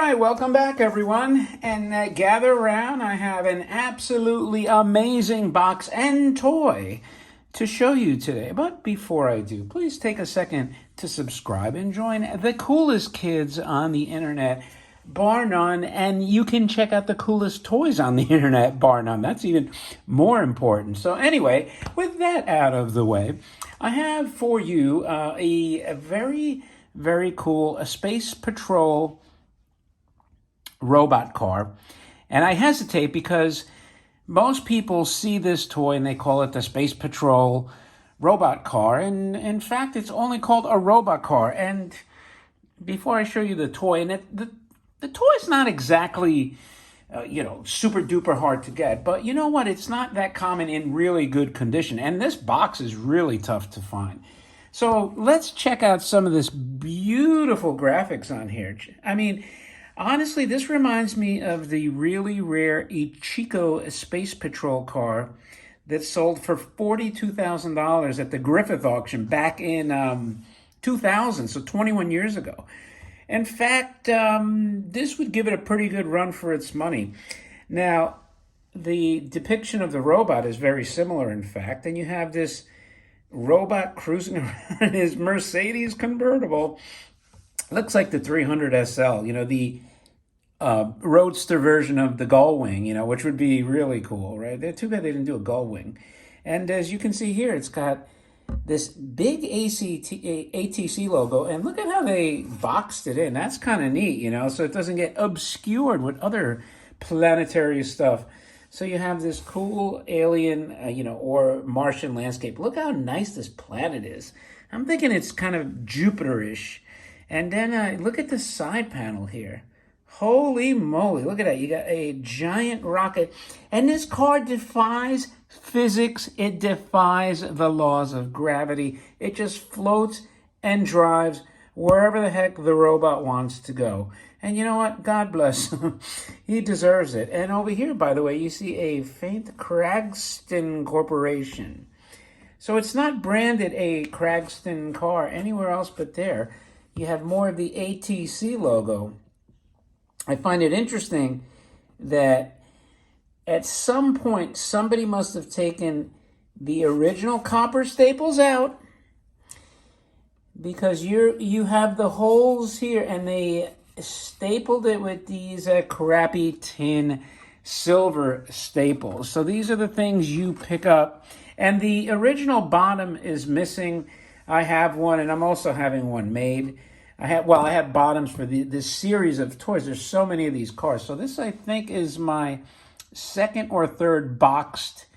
right, welcome back, everyone. And gather around. I have an absolutely amazing box and toy to show you today. But before I do, please take a second to subscribe and join the coolest kids on the internet, bar none. And you can check out the coolest toys on the internet, bar none. That's even more important. So anyway, with that out of the way, I have for you a very, very cool Space Patrol robot car. And I hesitate because most people see this toy and they call it the Space Patrol robot car. And in fact, it's only called a robot car. And before I show you the toy, and the toy's not exactly, super duper hard to get. But you know what? It's not that common in really good condition. And this box is really tough to find. So let's check out some of this beautiful graphics on here. I mean, honestly, this reminds me of the really rare Ichiko Space Patrol car that sold for $42,000 at the Griffith auction back in 2000, so 21 years ago. In fact, this would give it a pretty good run for its money. Now, the depiction of the robot is very similar, in fact, and you have this robot cruising around in his Mercedes convertible. Looks like the 300 SL, the roadster version of the Gullwing, which would be really cool, right? They're too bad they didn't do a Gullwing. And as you can see here, it's got this big ATC logo, and look at how they boxed it in. That's kind of neat, so it doesn't get obscured with other planetary stuff. So you have this cool alien, or Martian landscape. Look how nice this planet is. I'm thinking it's kind of Jupiter-ish. And then look at the side panel here. Holy moly, look at that. You got a giant rocket. And this car defies physics. It defies the laws of gravity. It just floats and drives wherever the heck the robot wants to go. And you know what? God bless him. He deserves it. And over here, by the way, you see a faint Kragston Corporation. So it's not branded a Kragston car anywhere else but there. You have more of the ATC logo. I find it interesting that at some point, somebody must have taken the original copper staples out, because you have the holes here, and they stapled it with these crappy tin silver staples. So these are the things you pick up. And the original bottom is missing. I have one, and I'm also having one made. I have bottoms for this series of toys. There's so many of these cars. So this, I think, is my second or third boxed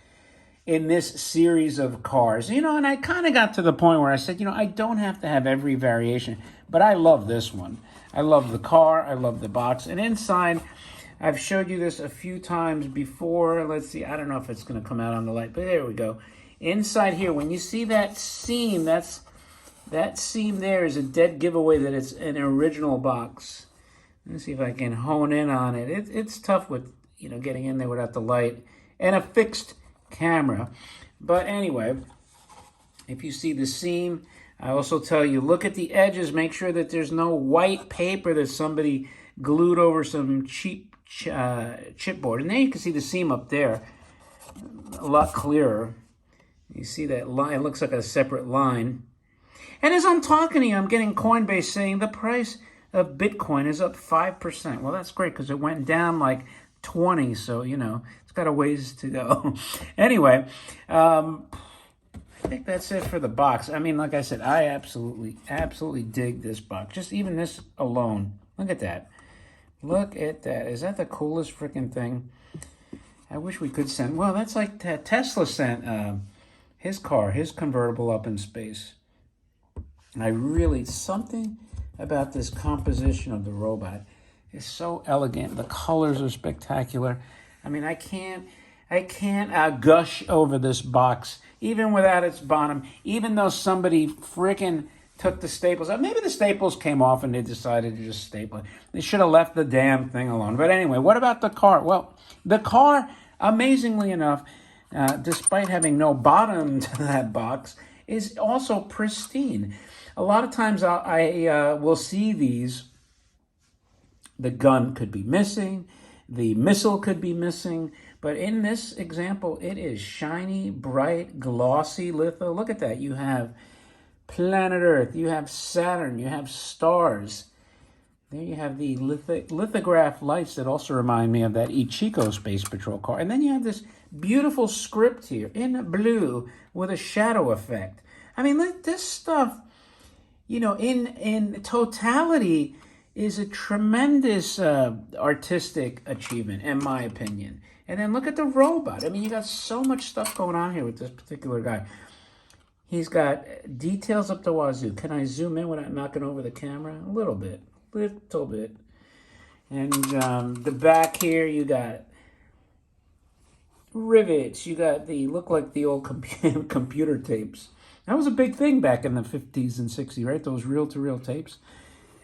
in this series of cars. And I kind of got to the point where I said, I don't have to have every variation, but I love this one. I love the car. I love the box. And inside, I've showed you this a few times before. Let's see. I don't know if it's going to come out on the light, but there we go. Inside here, when you see that seam, that seam there is a dead giveaway that it's an original box. Let's see if I can hone in on it. It's tough with, getting in there without the light and a fixed camera. But anyway, if you see the seam, I also tell you, look at the edges. Make sure that there's no white paper that somebody glued over some cheap chipboard. And there you can see the seam up there, a lot clearer. You see that line? It looks like a separate line. And as I'm talking to you, I'm getting Coinbase saying the price of Bitcoin is up 5%. Well, that's great because it went down like 20, so, it's got a ways to go. Anyway, I think that's it for the box. I mean, like I said, I absolutely dig this box. Just even this alone. Look at that. Look at that. Is that the coolest freaking thing? I wish we could send... Well, that's like Tesla sent his car, his convertible up in space. And something about this composition of the robot is so elegant. The colors are spectacular. I mean, I can't gush over this box, even without its bottom, even though somebody freaking took the staples out. Maybe the staples came off and they decided to just staple it. They should have left the damn thing alone. But anyway, what about the car? Well, the car, amazingly enough, despite having no bottom to that box, is also pristine. A lot of times I will see these The gun could be missing. The missile could be missing. But in this example, it is shiny, bright, glossy litho. Look at that. You have planet Earth. You have Saturn. You have stars. There you have the lithograph lights that also remind me of that Ichiko Space Patrol car. And then you have this beautiful script here in blue with a shadow effect. I mean, this stuff, you know, in totality is a tremendous artistic achievement, in my opinion. And then look at the robot. I mean, you got so much stuff going on here with this particular guy. He's got details up the wazoo. Can I zoom in without knocking over the camera? A little bit. Little bit. And the back here, you got rivets. You got look like the old computer tapes. That was a big thing back in the 50s and 60s, right? Those reel-to-reel tapes.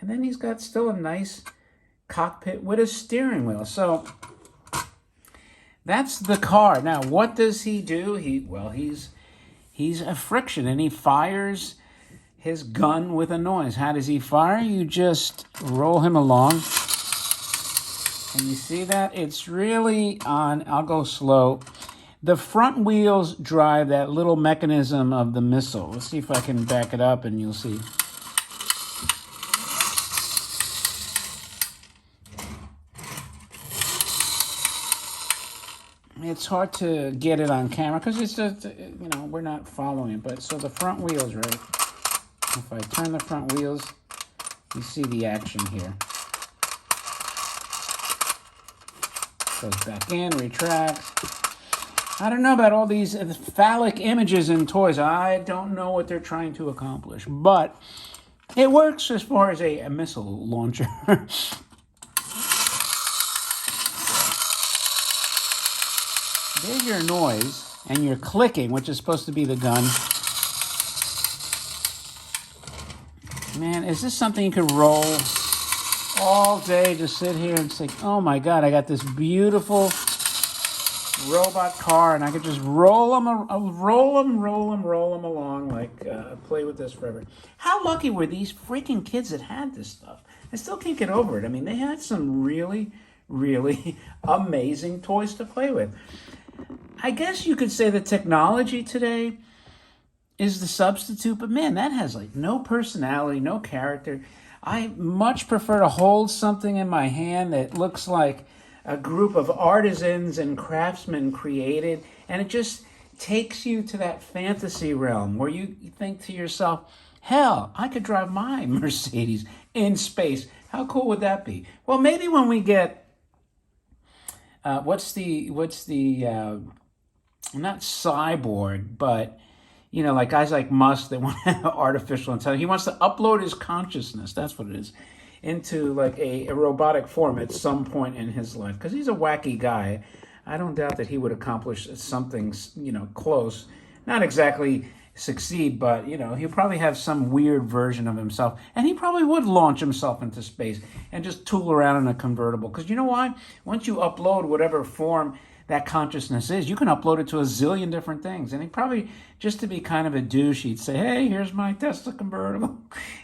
And then he's got still a nice cockpit with a steering wheel. So that's the car. Now, what does he do? He's a friction, and he fires his gun with a noise. How does he fire? You just roll him along. And you see that? It's really on, I'll go slow. The front wheels drive that little mechanism of the missile. Let's see if I can back it up and you'll see. It's hard to get it on camera because it's just, you know, we're not following it. But so the front wheels, right? If I turn the front wheels, you see the action here. Goes back in, retracts. I don't know about all these phallic images in toys. I don't know what they're trying to accomplish. But it works as far as a missile launcher. There's your noise and your clicking, which is supposed to be the gun. Man, is this something you could roll all day, just sit here and say, oh my God, I got this beautiful robot car and I could just roll them along, like play with this forever. How lucky were these freaking kids that had this stuff? I still can't get over it. I mean, they had some really, really amazing toys to play with. I guess you could say the technology today is the substitute, but man, that has like no personality, no character. I much prefer to hold something in my hand that looks like a group of artisans and craftsmen created, and it just takes you to that fantasy realm where you think to yourself, hell, I could drive my Mercedes in space. How cool would that be? Well, maybe when we get what's the not cyborg, but you know, like guys like Musk, they want to have artificial intelligence. He wants to upload his consciousness, that's what it is, into like a robotic form at some point in his life. Because he's a wacky guy. I don't doubt that he would accomplish something, you know, close. Not exactly succeed, but, you know, he'll probably have some weird version of himself. And he probably would launch himself into space and just tool around in a convertible. Because you know why? Once you upload whatever form that consciousness is, you can upload it to a zillion different things. And he'd probably, just to be kind of a douche, he'd say, hey, here's my Tesla convertible.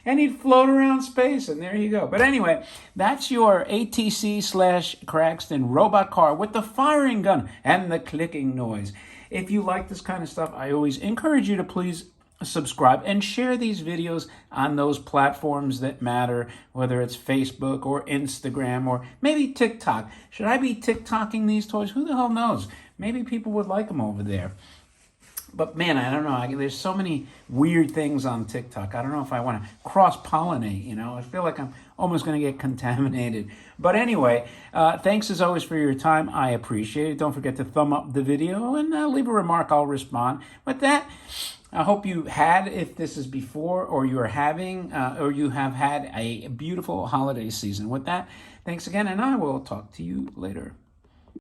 And he'd float around space, and there you go. But anyway, that's your ATC/Cragston robot car with the firing gun and the clicking noise. If you like this kind of stuff, I always encourage you to please subscribe and share these videos on those platforms that matter, whether it's Facebook or Instagram or maybe TikTok. Should I be TikToking these toys? Who the hell knows? Maybe people would like them over there. But man, I don't know. There's so many weird things on TikTok. I don't know if I want to cross-pollinate, you know. I feel like I'm almost going to get contaminated. But anyway, thanks as always for your time. I appreciate it. Don't forget to thumb up the video and leave a remark. I'll respond. With that, I hope you had, if this is before, or you are having, or you have had a beautiful holiday season. With that, thanks again, and I will talk to you later.